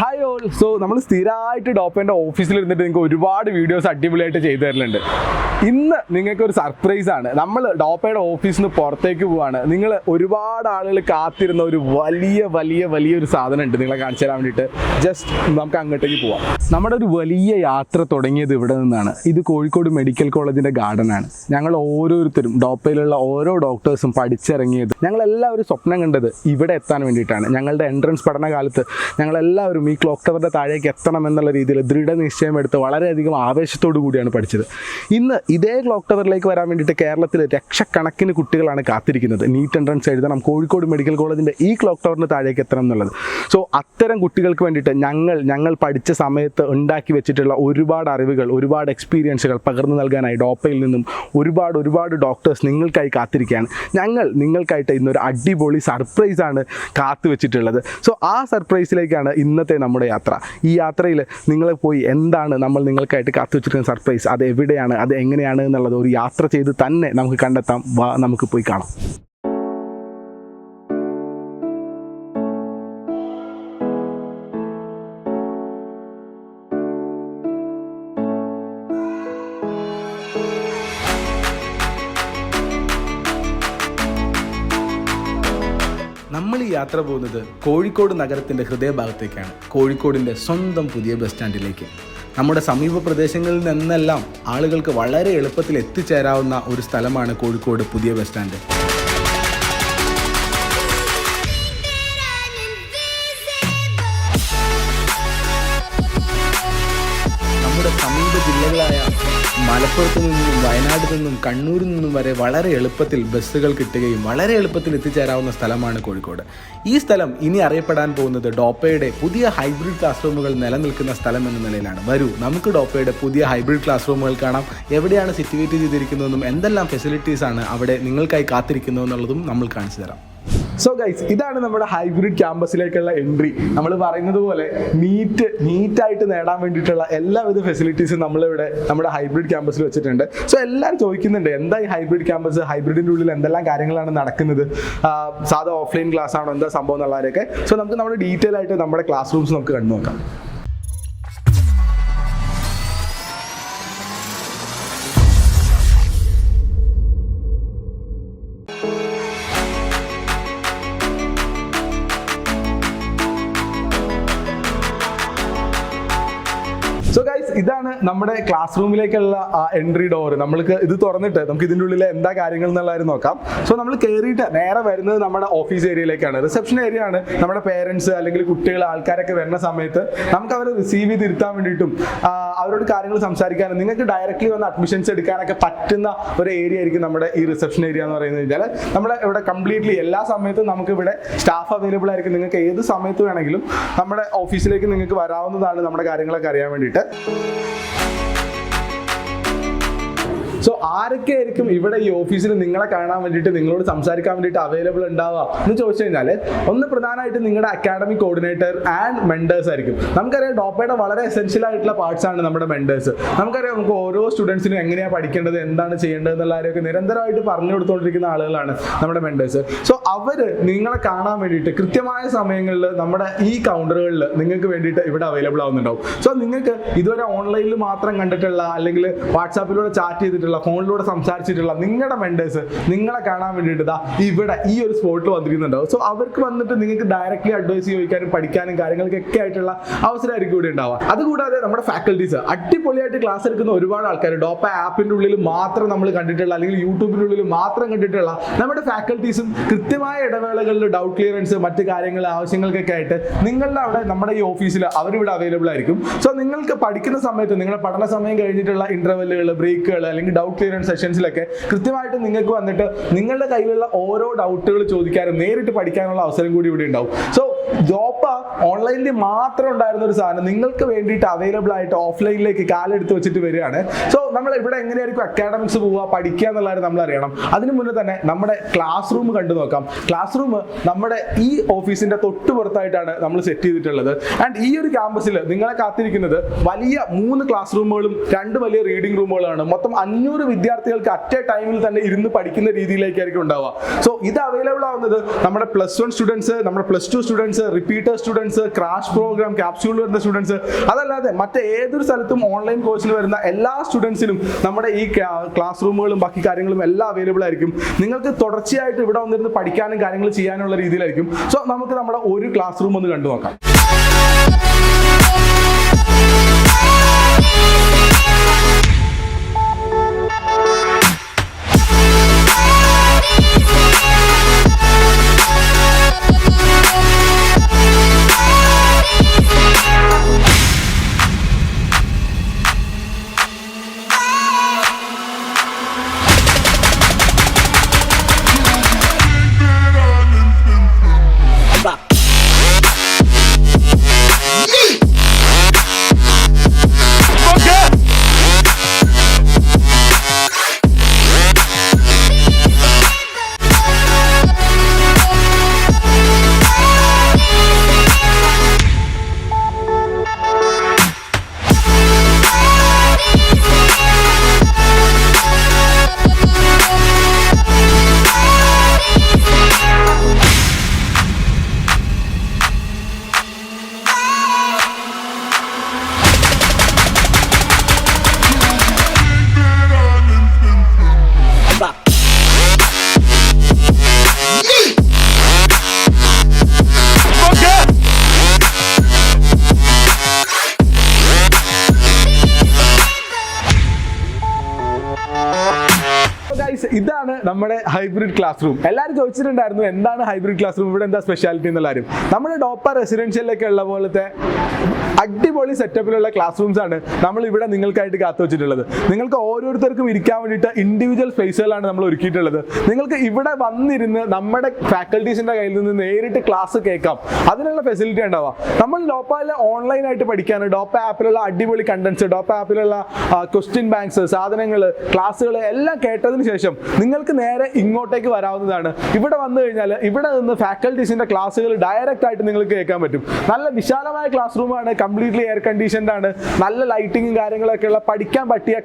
Hi all. So നമ്മൾ സ്ഥിരമായിട്ട് ഡോപ്പേൻ്റെ ഓഫീസിൽ ഇരുന്നിട്ട് നിങ്ങൾക്ക് ഒരുപാട് വീഡിയോസ് അടിപൊളിയായിട്ട് ചെയ്തു തരലുണ്ട്. ഇന്ന് നിങ്ങൾക്കൊരു സർപ്രൈസാണ്. നമ്മൾ ഡോപ്പയുടെ ഓഫീസിൽ നിന്ന് പുറത്തേക്ക് പോവാണ്. നിങ്ങൾ ഒരുപാട് ആളുകൾ കാത്തിരുന്ന ഒരു വലിയൊരു സാധനം ഉണ്ട് നിങ്ങളെ കാണിച്ചു തരാൻ വേണ്ടിയിട്ട്. ജസ്റ്റ് നമുക്ക് അങ്ങോട്ടേക്ക് പോവാം. നമ്മുടെ ഒരു വലിയ യാത്ര തുടങ്ങിയത് ഇവിടെ നിന്നാണ്. ഇത് കോഴിക്കോട് മെഡിക്കൽ കോളേജിൻ്റെ ഗാർഡനാണ്. ഞങ്ങൾ ഓരോരുത്തരും ഡോപ്പയിലുള്ള ഓരോ ഡോക്ടേഴ്സും പഠിച്ചിറങ്ങിയത് ഞങ്ങളെല്ലാവരും സ്വപ്നം കണ്ടത് ഇവിടെ എത്താൻ വേണ്ടിയിട്ടാണ്. ഞങ്ങളുടെ എൻട്രൻസ് പഠനകാലത്ത് ഞങ്ങളെല്ലാവരും ഈ ക്ലോക്ക് ടവറിൻ്റെ താഴേക്ക് എത്തണം എന്നുള്ള രീതിയിൽ ദൃഢനിശ്ചയം എടുത്ത് വളരെയധികം ആവേശത്തോടു കൂടിയാണ് പഠിച്ചത്. ഇന്ന് ഇതേ ക്ലോക്ക് ടവറിലേക്ക് വരാൻ വേണ്ടിയിട്ട് കേരളത്തിൽ ലക്ഷക്കണക്കിന് കുട്ടികളാണ് കാത്തിരിക്കുന്നത്. നീറ്റ് എൻട്രൻസ് എഴുതണം, കോഴിക്കോട് മെഡിക്കൽ കോളേജിൻ്റെ ഈ ക്ലോക്ക് ടവറിന് താഴേക്ക് എത്തണം എന്നുള്ളത്. സോ അത്തരം കുട്ടികൾക്ക് വേണ്ടിയിട്ട് ഞങ്ങൾ പഠിച്ച സമയത്ത് ഉണ്ടാക്കി വെച്ചിട്ടുള്ള ഒരുപാട് അറിവുകൾ, ഒരുപാട് എക്സ്പീരിയൻസുകൾ പകർന്നു നൽകാനായി ഡോപ്പയിൽ നിന്നും ഒരുപാട് ഡോക്ടേഴ്സ് നിങ്ങൾക്കായി കാത്തിരിക്കുകയാണ്. ഞങ്ങൾ നിങ്ങൾക്കായിട്ട് ഇന്നൊരു അടിപൊളി സർപ്രൈസാണ് കാത്തു വെച്ചിട്ടുള്ളത്. സോ ആ സർപ്രൈസിലേക്കാണ് ഇന്നത്തെ നമ്മുടെ യാത്ര. ഈ യാത്രയിൽ നിങ്ങൾ പോയി എന്താണ് നമ്മൾ നിങ്ങൾക്കായിട്ട് കാത്തു വെച്ചിരിക്കുന്ന സർപ്രൈസ്, അത് എവിടെയാണ്, അത് എങ്ങനെയാണ് എന്നുള്ളത് ഒരു യാത്ര ചെയ്ത് തന്നെ നമുക്ക് കണ്ടെത്താം. നമുക്ക് പോയി കാണാം. നമ്മൾ ഈ യാത്ര പോകുന്നത് കോഴിക്കോട് നഗരത്തിൻ്റെ ഹൃദയഭാഗത്തേക്കാണ്. കോഴിക്കോടിൻ്റെ സ്വന്തം പുതിയ ബസ് സ്റ്റാൻഡിലേക്ക്. നമ്മുടെ സമീപ പ്രദേശങ്ങളിൽ നിന്നെല്ലാം ആളുകൾക്ക് വളരെ എളുപ്പത്തിൽ എത്തിച്ചേരാവുന്ന ഒരു സ്ഥലമാണ് കോഴിക്കോട് പുതിയ ബസ് സ്റ്റാൻഡ്. നമ്മുടെ സമീപ ജില്ലകളായ മലപ്പുറത്ത് നിന്നും വയനാട്ടിൽ നിന്നും കണ്ണൂരിൽ നിന്നും വരെ വളരെ എളുപ്പത്തിൽ ബസ്സുകൾ കിട്ടുകയും വളരെ എളുപ്പത്തിൽ എത്തിച്ചേരാവുന്ന സ്ഥലമാണ് കോഴിക്കോട്. ഈ സ്ഥലം ഇനി അറിയപ്പെടാൻ പോകുന്നത് ഡോപ്പയുടെ പുതിയ ഹൈബ്രിഡ് ക്ലാസ് റൂമുകൾ നിലനിൽക്കുന്ന സ്ഥലം എന്ന നിലയിലാണ്. വരൂ, നമുക്ക് ഡോപ്പയുടെ പുതിയ ഹൈബ്രിഡ് ക്ലാസ് റൂമുകൾ കാണാം. എവിടെയാണ് സിറ്റുവേറ്റ് ചെയ്തിരിക്കുന്നതെന്നും എന്തെല്ലാം ഫെസിലിറ്റീസാണ് അവിടെ നിങ്ങൾക്കായി കാത്തിരിക്കുന്നതെന്നുള്ളതും നമ്മൾ കാണിച്ചു തരാം. സോ ഗൈസ്, ഇതാണ് നമ്മുടെ ഹൈബ്രിഡ് ക്യാമ്പസിലേക്കുള്ള എൻട്രി. നമ്മൾ പറയുന്നത് പോലെ നീറ്റായിട്ട് നേടാൻ വേണ്ടിയിട്ടുള്ള എല്ലാവിധ ഫെസിലിറ്റീസും നമ്മളിവിടെ നമ്മുടെ ഹൈബ്രിഡ് ക്യാമ്പസിൽ വെച്ചിട്ടുണ്ട്. സോ എല്ലാവരും ചോദിക്കുന്നുണ്ട്, എന്താ ഈ ഹൈബ്രിഡ് ക്യാമ്പസ്, ഹൈബ്രിഡിൻ്റെ ഉള്ളിൽ എന്തെല്ലാം കാര്യങ്ങളാണ് നടക്കുന്നത്, സാധാ ഓഫ്ലൈൻ ക്ലാസ് ആണോ, എന്താ സംഭവം എന്നുള്ളവരൊക്കെ. സോ നമുക്ക് നമ്മുടെ ഡീറ്റെയിൽ ആയിട്ട് നമ്മുടെ ക്ലാസ് റൂംസ് നമുക്ക് കണ്ടു നോക്കാം. സോ ഗൈസ്, ഇതാണ് നമ്മുടെ ക്ലാസ് റൂമിലേക്കുള്ള എൻട്രി ഡോർ. നമ്മൾക്ക് ഇത് തുറന്നിട്ട് നമുക്ക് ഇതിൻ്റെ ഉള്ളിൽ എന്താ കാര്യങ്ങൾ എന്നുള്ളവരും നോക്കാം. സോ നമ്മൾ കയറിയിട്ട് നേരെ വരുന്നത് നമ്മുടെ ഓഫീസ് ഏരിയയിലേക്കാണ്. റിസപ്ഷൻ ഏരിയ ആണ്. നമ്മുടെ പേരൻസ് അല്ലെങ്കിൽ കുട്ടികൾ, ആൾക്കാരൊക്കെ വരുന്ന സമയത്ത് നമുക്ക് അവരെ റിസീവ് ചെയ്തിരുത്താൻ വേണ്ടിയിട്ടും അവരോട് കാര്യങ്ങൾ സംസാരിക്കാനും നിങ്ങൾക്ക് ഡയറക്റ്റ്ലി വന്ന് അഡ്മിഷൻസ് എടുക്കാനൊക്കെ പറ്റുന്ന ഒരു ഏരിയ ആയിരിക്കും നമ്മുടെ ഈ റിസപ്ഷൻ ഏരിയ എന്ന് പറയുന്നത്. കഴിഞ്ഞാൽ നമ്മുടെ ഇവിടെ കംപ്ലീറ്റ്ലി എല്ലാ സമയത്തും നമുക്ക് ഇവിടെ സ്റ്റാഫ് അവൈലബിൾ ആയിരിക്കും. നിങ്ങൾക്ക് ഏത് സമയത്ത് വേണമെങ്കിലും നമ്മുടെ ഓഫീസിലേക്ക് നിങ്ങൾക്ക് വരാവുന്നതാണ് നമ്മുടെ കാര്യങ്ങളൊക്കെ അറിയാൻ വേണ്ടിയിട്ട്. സോ ആരൊക്കെ ആയിരിക്കും ഇവിടെ ഈ ഓഫീസിൽ നിങ്ങളെ കാണാൻ വേണ്ടിയിട്ട്, നിങ്ങളോട് സംസാരിക്കാൻ വേണ്ടിയിട്ട് അവൈലബിൾ ഉണ്ടാവുക എന്ന് ചോദിച്ചു കഴിഞ്ഞാൽ, ഒന്ന് പ്രധാനമായിട്ട് നിങ്ങളുടെ അക്കാഡമിക് കോർഡിനേറ്റർ ആൻഡ് മെൻറ്റേഴ്സ് ആയിരിക്കും. നമുക്കറിയാം ഡോപ്പയുടെ വളരെ എസെൻഷ്യൽ ആയിട്ടുള്ള പാർട്സ് ആണ് നമ്മുടെ മെൻറ്റേഴ്സ്. നമുക്കറിയാം നമുക്ക് ഓരോ സ്റ്റുഡൻസിനും എങ്ങനെയാണ് പഠിക്കേണ്ടത്, എന്താണ് ചെയ്യേണ്ടത് എന്നുള്ളവരെയൊക്കെ നിരന്തരമായിട്ട് പറഞ്ഞു കൊടുത്തുകൊണ്ടിരിക്കുന്ന ആളുകളാണ് നമ്മുടെ മെൻറ്റേഴ്സ്. സോ അവർ നിങ്ങളെ കാണാൻ വേണ്ടിയിട്ട് കൃത്യമായ സമയങ്ങളിൽ നമ്മുടെ ഈ കൗണ്ടറുകളിൽ നിങ്ങൾക്ക് വേണ്ടിയിട്ട് ഇവിടെ അവൈലബിൾ ആവുന്നുണ്ടാവും. സോ നിങ്ങൾക്ക് ഇതുവരെ ഓൺലൈനിൽ മാത്രം കണ്ടിട്ടുള്ള അല്ലെങ്കിൽ വാട്സാപ്പിലൂടെ ചാറ്റ് ചെയ്തിട്ടുള്ള, ഫോണിലൂടെ സംസാരിച്ചിട്ടുള്ള നിങ്ങളുടെ മെൻറ്റേഴ്സ് നിങ്ങളെ കാണാൻ വേണ്ടിയിട്ട് ഇവിടെ ഈ ഒരു സ്പോട്ടിൽ വന്നിരിക്കുന്നുണ്ടാവും. സോ അവർക്ക് വന്നിട്ട് നിങ്ങൾക്ക് ഡയറക്റ്റ്ലി അഡ്വൈസ് ചോദിക്കാനും പഠിക്കാനും കാര്യങ്ങൾക്കൊക്കെ ആയിട്ടുള്ള അവസരമായിരിക്കും ഇവിടെ ഉണ്ടാവുക. അതുകൂടാതെ നമ്മുടെ ഫാക്കൽറ്റീസ് അടിപൊളിയായിട്ട് ക്ലാസ് എടുക്കുന്ന ഒരുപാട് ആൾക്കാർ, ഡോപ്പ ആപ്പിൻ്റെ ഉള്ളിൽ മാത്രം നമ്മൾ കണ്ടിട്ടുള്ള അല്ലെങ്കിൽ യൂട്യൂബിൻ്റെ ഉള്ളിൽ മാത്രം കണ്ടിട്ടുള്ള നമ്മുടെ ഫാക്കൽറ്റീസും കൃത്യമായ ഇടവേളകളിൽ ഡൗട്ട് ക്ലിയറൻസ്, മറ്റ് കാര്യങ്ങൾ, ആവശ്യങ്ങൾക്കൊക്കെ ആയിട്ട് നിങ്ങളുടെ അവിടെ നമ്മുടെ ഈ ഓഫീസിൽ അവരിവിടെ അവൈലബിൾ ആയിരിക്കും. സോ നിങ്ങൾക്ക് പഠിക്കുന്ന സമയത്ത് നിങ്ങളുടെ പഠന സമയം കഴിഞ്ഞിട്ടുള്ള ഇന്റർവെല്ലുകൾ, ബ്രേക്കുകൾ അല്ലെങ്കിൽ ഡൗട്ട് ക്ലിയറൻസ് സെഷൻസിലൊക്കെ കൃത്യമായിട്ട് നിങ്ങൾക്ക് വന്നിട്ട് നിങ്ങളുടെ കയ്യിലുള്ള ഓരോ ഡൗട്ടുകൾ ചോദിക്കാനും നേരിട്ട് പഠിക്കാനുള്ള അവസരം കൂടി ഇവിടെ ഉണ്ടാവും. സോ ഡോപ്പ ഓൺലൈനിൽ മാത്രം ഉണ്ടായിരുന്ന ഒരു സാധനം നിങ്ങൾക്ക് വേണ്ടിയിട്ട് അവൈലബിൾ ആയിട്ട് ഓഫ്ലൈനിലേക്ക് കാലെടുത്ത് വെച്ചിട്ട് വരികയാണ്. സോ നമ്മൾ ഇവിടെ എങ്ങനെയായിരിക്കും അക്കാഡമിക്സ് പോവുക, പഠിക്കുക എന്നുള്ളത് നമ്മൾ അറിയണം. അതിന് മുന്നേ തന്നെ നമ്മുടെ ക്ലാസ് റൂം കണ്ടു നോക്കാം. ക്ലാസ് റൂം നമ്മുടെ ഈ ഓഫീസിന്റെ തൊട്ടുപുറത്തായിട്ടാണ് നമ്മൾ സെറ്റ് ചെയ്തിട്ടുള്ളത്. ആൻഡ് ഈ ഒരു ക്യാമ്പസിൽ നിങ്ങളെ കാത്തിരിക്കുന്നത് വലിയ 3 ക്ലാസ് റൂമുകളും 2 വലിയ റീഡിംഗ് റൂമുകളാണ്. മൊത്തം 500 വിദ്യാർത്ഥികൾക്ക് അറ്റ് എ ടൈമിൽ തന്നെ ഇരുന്ന് പഠിക്കുന്ന രീതിയിലേക്കായിരിക്കും ഉണ്ടാവുക. സോ ഇത് അവൈലബിൾ ആവുന്നത് നമ്മുടെ +1 സ്റ്റുഡൻസ്, നമ്മുടെ +2 students, students, repeater students, crash program ക്യാപ്സ്യൂളിൽ വരുന്ന സ്റ്റുഡൻസ്, അതല്ലാതെ മറ്റേതൊരു സ്ഥലത്തും ഓൺലൈൻ കോഴ്സിൽ വരുന്ന എല്ലാ സ്റ്റുഡൻസിനും നമ്മുടെ ഈ ക്ലാസ് റൂമുകളും ബാക്കി കാര്യങ്ങളും എല്ലാം അവൈലബിൾ ആയിരിക്കും. നിങ്ങൾക്ക് തുടർച്ചയായിട്ട് ഇവിടെ വന്നിരുന്ന് പഠിക്കാനും കാര്യങ്ങൾ ചെയ്യാനുള്ള രീതിയിലായിരിക്കും. സോ നമുക്ക് നമ്മുടെ ഒരു ക്ലാസ് റൂം ഒന്ന് കണ്ടു നോക്കാം. ഇതാണ് നമ്മുടെ ഹൈബ്രിഡ് ക്ലാസ് റൂം. എല്ലാവരും ചോദിച്ചിട്ടുണ്ടായിരുന്നു എന്താണ് ഹൈബ്രിഡ് ക്ലാസ് റൂം, ഇവിടെ എന്താ സ്പെഷ്യാലിറ്റി എന്നുള്ളവരും. നമ്മുടെ ഡോപ്പ റെസിഡൻഷ്യലിലൊക്കെ ഉള്ള പോലത്തെ അടിപൊളി സെറ്റപ്പിലുള്ള ക്ലാസ് റൂംസ് ആണ് നമ്മൾ ഇവിടെ നിങ്ങൾക്കായിട്ട് കാത്തു വെച്ചിട്ടുള്ളത്. നിങ്ങൾക്ക് ഓരോരുത്തർക്കും ഇരിക്കാൻ വേണ്ടിയിട്ട് ഇൻഡിവിജ്വൽ സ്പേസുകളാണ് നമ്മൾ ഒരുക്കിയിട്ടുള്ളത്. നിങ്ങൾക്ക് ഇവിടെ വന്നിരുന്ന് നമ്മുടെ ഫാക്കൽറ്റീസിന്റെ കയ്യിൽ നിന്ന് നേരിട്ട് ക്ലാസ് കേൾക്കാം, അതിനുള്ള ഫെസിലിറ്റി ഉണ്ടാവുക. നമ്മൾ ഡോപ്പയിൽ ഓൺലൈനായിട്ട് പഠിക്കാൻ ഡോപ്പ ആപ്പിലുള്ള അടിപൊളി കണ്ടന്റ്സ്, ഡോപ്പ ആപ്പിലുള്ള ക്വസ്റ്റ്യൻ ബാങ്ക്സ്, സാധനങ്ങൾ, ക്ലാസ്സുകൾ എല്ലാം കേട്ടതിന് ശേഷം നിങ്ങൾക്ക് നേരെ ഇങ്ങോട്ടേക്ക് വരാവുന്നതാണ്. ഇവിടെ വന്നു കഴിഞ്ഞാൽ ഇവിടെ നിന്ന് ഫാക്കൽറ്റീസിന്റെ ക്ലാസ്സുകൾ ഡയറക്റ്റ് ആയിട്ട് നിങ്ങൾക്ക് കേൾക്കാൻ പറ്റും. നല്ല വിശാലമായ ക്ലാസ് റൂമാണ്, കംപ്ലീറ്റ്ലി എയർ കണ്ടീഷൻഡ് ആണ്, നല്ല ലൈറ്റിങ്ങും കാര്യങ്ങളൊക്കെ ഉള്ള പഠിക്കാൻ പറ്റിയ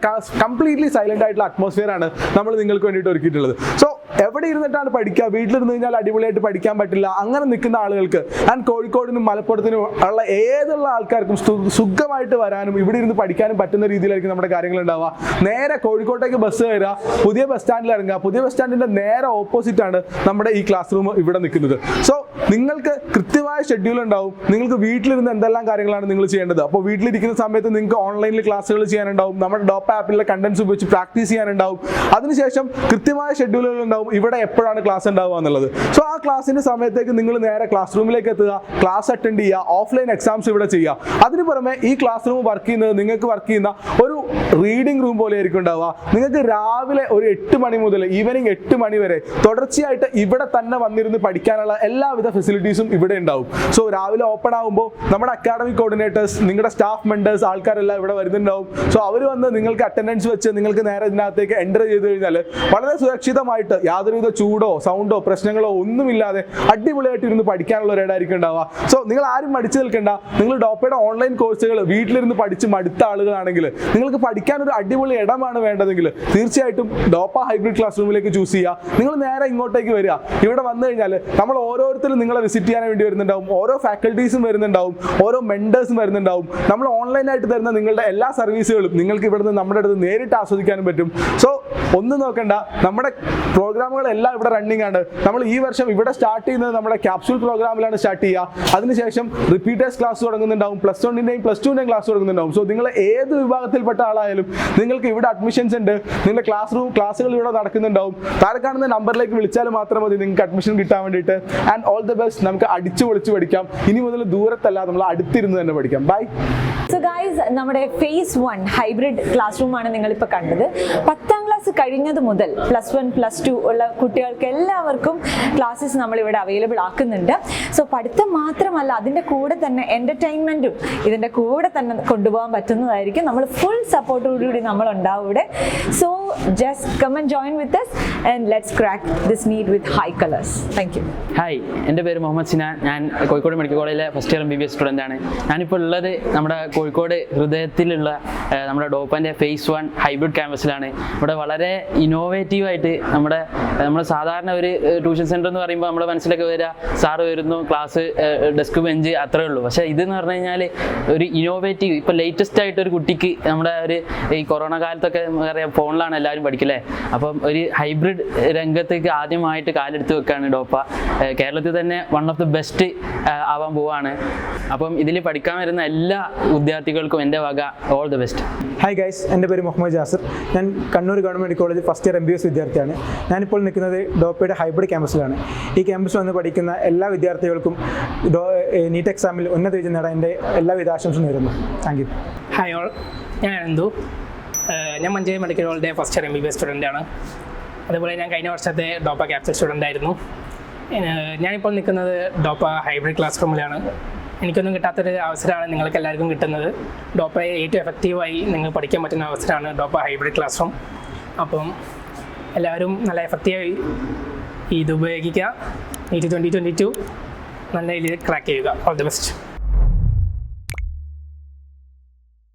കംപ്ലീറ്റ്ലി സൈലന്റ് ആയിട്ടുള്ള അറ്റ്മോസ്ഫിയർ ആണ് നമ്മൾ നിങ്ങൾക്ക് വേണ്ടിയിട്ട് ഒരുക്കിയിട്ടുള്ളത്. സോ എവിടെ ഇരുന്നിട്ടാണ് പഠിക്കുക, വീട്ടിലിരുന്ന് കഴിഞ്ഞാൽ അടിപൊളിയായിട്ട് പഠിക്കാൻ പറ്റില്ല, അങ്ങനെ നിൽക്കുന്ന ആളുകൾക്ക് ആൻഡ് കോഴിക്കോടിനും മലപ്പുറത്തിനും ഉള്ള ഏതുള്ള ആൾക്കാർക്കും സുഖമായിട്ട് വരാനും ഇവിടെ ഇരുന്ന് പഠിക്കാനും പറ്റുന്ന രീതിയിലായിരിക്കും നമ്മുടെ കാര്യങ്ങൾ ഉണ്ടാവുക. നേരെ കോഴിക്കോട്ടേക്ക് ബസ് കയറുക, പുതിയ ബസ് സ്റ്റാൻഡിൽ ഇറങ്ങുക, പുതിയ ബസ് സ്റ്റാൻഡിന്റെ നേരെ ഓപ്പോസിറ്റ് ആണ് നമ്മുടെ ഈ ക്ലാസ് റൂം ഇവിടെ നിൽക്കുന്നത്. സോ നിങ്ങൾക്ക് കൃത്യമായ ഷെഡ്യൂൾ ഉണ്ടാവും. നിങ്ങൾക്ക് വീട്ടിലിരുന്ന് എന്തെല്ലാം കാര്യങ്ങളാണ് നിങ്ങൾ ചെയ്യേണ്ടത്. അപ്പോൾ വീട്ടിലിരിക്കുന്ന സമയത്ത് നിങ്ങൾക്ക് ഓൺലൈനിൽ ക്ലാസ്സുകൾ ചെയ്യാനുണ്ടാവും, നമ്മുടെ ഡോപ്പ ആപ്പിലെ കണ്ടന്റ്സ് ഉപയോഗിച്ച് പ്രാക്ടീസ് ചെയ്യാനുണ്ടാവും. അതിനുശേഷം കൃത്യമായ ഷെഡ്യൂളുകൾ ഉണ്ടാവും, ഇവിടെ എപ്പോഴാണ് ക്ലാസ് ഉണ്ടാവുക എന്നുള്ളത്. സോ ആ ക്ലാസ്സിന്റെ സമയത്തേക്ക് നിങ്ങൾ നേരെ ക്ലാസ് റൂമിലേക്ക് എത്തുക, ക്ലാസ് അറ്റൻഡ് ചെയ്യുക, ഓഫ്ലൈൻ എക്സാംസ് ഇവിടെ ചെയ്യുക. അതിന് പുറമെ ഈ ക്ലാസ് റൂം വർക്ക് ചെയ്യുന്നത് നിങ്ങൾക്ക് വർക്ക് ചെയ്യുന്ന ഒരു റീഡിംഗ് റൂം പോലെ ആയിരിക്കും ഉണ്ടാവുക. നിങ്ങൾക്ക് രാവിലെ ഒരു 8 മണി മുതൽ ഈവനിങ് 8 മണി വരെ തുടർച്ചയായിട്ട് ഇവിടെ തന്നെ വന്നിരുന്ന് പഠിക്കാനുള്ള എല്ലാവിധ ഫെസിലിറ്റീസും ഇവിടെ ഉണ്ടാവും. സോ രാവിലെ ഓപ്പൺ ആകുമ്പോൾ നമ്മുടെ അക്കാഡമിക് കോർഡിനേറ്റേഴ്സ്, നിങ്ങളുടെ സ്റ്റാഫ് മെമ്പേഴ്സ്, ആൾക്കാരെല്ലാം ഇവിടെ വരുന്നുണ്ടാവും. സോ അവർ വന്ന് നിങ്ങൾക്ക് അറ്റൻഡൻസ് വെച്ച് നിങ്ങൾക്ക് നേരെ ഇതിനകത്തേക്ക് എൻ്റർ ചെയ്ത് കഴിഞ്ഞാൽ വളരെ സുരക്ഷിതമായിട്ട് യാതൊരുവിധ ചൂടോ സൗണ്ടോ പ്രശ്നങ്ങളോ ഒന്നുമില്ലാതെ അടിപൊളിയായിട്ട് ഇരുന്ന് പഠിക്കാനുള്ള ഒരു ഇടമായിരിക്കും ഉണ്ടാവുക. സോ നിങ്ങൾ ആരും മടിച്ചു നിൽക്കേണ്ട. നിങ്ങൾ ഡോപ്പയുടെ ഓൺലൈൻ കോഴ്സുകൾ വീട്ടിലിരുന്ന് പഠിച്ച് മടുത്ത ആളുകളാണെങ്കിൽ, നിങ്ങൾക്ക് പഠിക്കാൻ ഒരു അടിപൊളി ഇടമാണ് വേണ്ടതെങ്കിൽ തീർച്ചയായിട്ടും ഡോപ്പ ഹൈബ്രിഡ് ക്ലാസ് റൂമിലേക്ക് ചൂസ് ചെയ്യുക. നിങ്ങൾ നേരെ ഇങ്ങോട്ടേക്ക് വരിക. ഇവിടെ വന്നു കഴിഞ്ഞാൽ നമ്മൾ ഓരോരുത്തരും നിങ്ങളെ വിസിറ്റ് ചെയ്യാൻ വേണ്ടി വരുന്നുണ്ടാവും, ഓരോ ഫാക്കൽറ്റീസും വരുന്നുണ്ടാവും, ഓരോ മെന്റേഴ്സും വരുന്നുണ്ടാവും. നമ്മൾ ഓൺലൈനായിട്ട് തരുന്ന നിങ്ങളുടെ എല്ലാ സർവീസുകളും നിങ്ങൾക്ക് ഇവിടുന്ന് നമ്മുടെ അടുത്ത് നേരിട്ട് ആസ്വദിക്കാനും പറ്റും. സോ ഒന്നും നോക്കണ്ട, നമ്മുടെ പ്രോഗ്രാമുകളെല്ലാം ഇവിടെ റണ്ണിങ് ആണ്. നമ്മൾ ഈ വർഷം ഇവിടെ സ്റ്റാർട്ട് ചെയ്യുന്നത് നമ്മുടെ ക്യാപ്സ്യൂൾ പ്രോഗ്രാമിലാണ് സ്റ്റാർട്ട് ചെയ്യുക. അതിനുശേഷം റിപ്പീറ്റേഴ്സ് ക്ലാസ് തുടങ്ങുന്നുണ്ടാവും, +1ന്റെയും +2ന്റെയും ക്ലാസ് തുടങ്ങുന്നുണ്ടാവും. സോ നിങ്ങൾ ഏത് വിഭാഗത്തിൽപ്പെട്ട ആളായാലും നിങ്ങൾക്ക് ഇവിടെ അഡ്മിഷൻസ് ഉണ്ട്, നിങ്ങളുടെ ക്ലാസ്സുകൾ ഇവിടെ നടക്കുന്നുണ്ടാവും. താഴെ കാണുന്ന നമ്പറിലേക്ക് വിളിച്ചാൽ മാത്രം മതി നിങ്ങൾക്ക് അഡ്മിഷൻ കിട്ടാൻ വേണ്ടിയിട്ട്. And all the best. നമുക്ക് അടിച്ചു പൊളിച്ച് പഠിക്കാം. ഇനി മുതൽ ദൂരത്തല്ല, നമ്മൾ അടുത്തിരുന്ന് തന്നെ പഠിക്കാം. ബൈ. സോ ഗൈസ്, നമ്മുടെ ഫേസ് 1 ഹൈബ്രിഡ് ക്ലാസ് റൂമാണ് നിങ്ങളിപ്പോൾ കണ്ടത്. 10ാം ക്ലാസ് കഴിഞ്ഞത് മുതൽ +1 +2 ഉള്ള കുട്ടികൾക്ക് എല്ലാവർക്കും ക്ലാസ്സസ് നമ്മളിവിടെ അവൈലബിൾ ആക്കുന്നുണ്ട്. സോ പഠിത്തം മാത്രമല്ല, അതിൻ്റെ കൂടെ തന്നെ എൻ്റർടൈൻമെൻറ്റും ഇതിൻ്റെ കൂടെ തന്നെ കൊണ്ടുപോകാൻ പറ്റുന്നതായിരിക്കും. നമ്മൾ ഫുൾ സപ്പോർട്ടോടുകൂടി നമ്മൾ ഉണ്ടാവും ഇവിടെ. So just come and join with us and let's crack this NEET with high colors. Thank you. Hi, എൻ്റെ പേര് മുഹമ്മദ് സിനാൻ. ഞാൻ കോഴിക്കോട് മെഡിക്കൽ കോളേജിലെ ഫസ്റ്റ് ഇയർ MBBS സ്റ്റുഡൻ്റ് ആണ്. ഞാനിപ്പോൾ ഉള്ളത് നമ്മുടെ കോഴിക്കോട് ഹൃദയത്തിലുള്ള നമ്മുടെ ഡോപ്പൻ്റെ ഫേസ് 1 ഹൈബ്രിഡ് ക്യാമ്പസിലാണ്. ഇവിടെ വളരെ ഇന്നോവേറ്റീവായിട്ട് നമ്മുടെ നമ്മൾ സാധാരണ ഒരു ട്യൂഷൻ സെൻറ്റർ എന്ന് പറയുമ്പോൾ നമ്മുടെ മനസ്സിലൊക്കെ വരിക സാറ് വരുന്നു, ക്ലാസ്, ഡെസ്ക് ബെഞ്ച്, അത്രേ ഉള്ളൂ. പക്ഷേ ഇതെന്ന് പറഞ്ഞു കഴിഞ്ഞാൽ ഒരു ഇന്നോവേറ്റീവ്, ഇപ്പോൾ ലേറ്റസ്റ്റ് ആയിട്ട് ഒരു കുട്ടിക്ക് നമ്മുടെ ഒരു ഈ കൊറോണ കാലത്തൊക്കെ അറിയാം ഫോണിലാണ് എല്ലാവരും പഠിക്കില്ലേ, അപ്പം ഒരു ഹൈബ്രിഡ് രംഗത്തേക്ക് ആദ്യമായിട്ട് കാലെടുത്ത് വെക്കുകയാണ് ഡോപ്പ. കേരളത്തിൽ തന്നെ വൺ ഓഫ് ദി ബെസ്റ്റ് ആവാൻ പോവാണ്. അപ്പം ഇതിൽ പഠിക്കാൻ വരുന്ന എല്ലാ വിദ്യാർത്ഥികൾക്കും എൻ്റെ വക all the best. Hi guys, എൻ്റെ പേര് മുഹമ്മദ് ജാസിർ. ഞാൻ Kannur government college first year MBS വിദ്യാർത്ഥിയാണ്. ഞാനിപ്പോൾ നിൽക്കുന്നത് ഡോപ്പയുടെ ഹൈബ്രിഡ് ക്യാമ്പസിലാണ്. ഈ ക്യാമ്പസിൽ വന്ന് പഠിക്കുന്ന എല്ലാ വിദ്യാർത്ഥികൾക്കും നീറ്റ് എക്സാമിൽ ഉന്നത വിജയം നേടാൻ എൻ്റെ എല്ലാവിധ ആശംസയും നേരുന്നു. Thank you. ഹായ് ഓൾ, ഞാൻ എന്തു. ഞാൻ മഞ്ചേരി മെഡിക്കൽ കോളേജിലെ ഫസ്റ്റ് ഇയർ MBBS സ്റ്റുഡൻ്റാണ്. അതുപോലെ ഞാൻ കഴിഞ്ഞ വർഷത്തെ ഡോപ്പ ക്യാപ്ചർ സ്റ്റുഡൻ്റ് ആയിരുന്നു. ഞാനിപ്പോൾ നിൽക്കുന്നത് ഡോപ്പ ഹൈബ്രിഡ് ക്ലാസ് റൂമിലാണ്. എനിക്കൊന്നും കിട്ടാത്തൊരു അവസരമാണ് നിങ്ങൾക്ക് എല്ലാവർക്കും കിട്ടുന്നത്. ഡോപ്പയെ ഏറ്റവും എഫക്റ്റീവായി നിങ്ങൾ പഠിക്കാൻ പറ്റുന്ന അവസരമാണ് ഡോപ്പ ഹൈബ്രിഡ് ക്ലാസ് റൂം. അപ്പം എല്ലാവരും നല്ല എഫക്റ്റീവായി ഇത് ഉപയോഗിക്കുക. NEET 2022 നല്ല രീതിയിൽ ക്രാക്ക് ചെയ്യുക. All the best.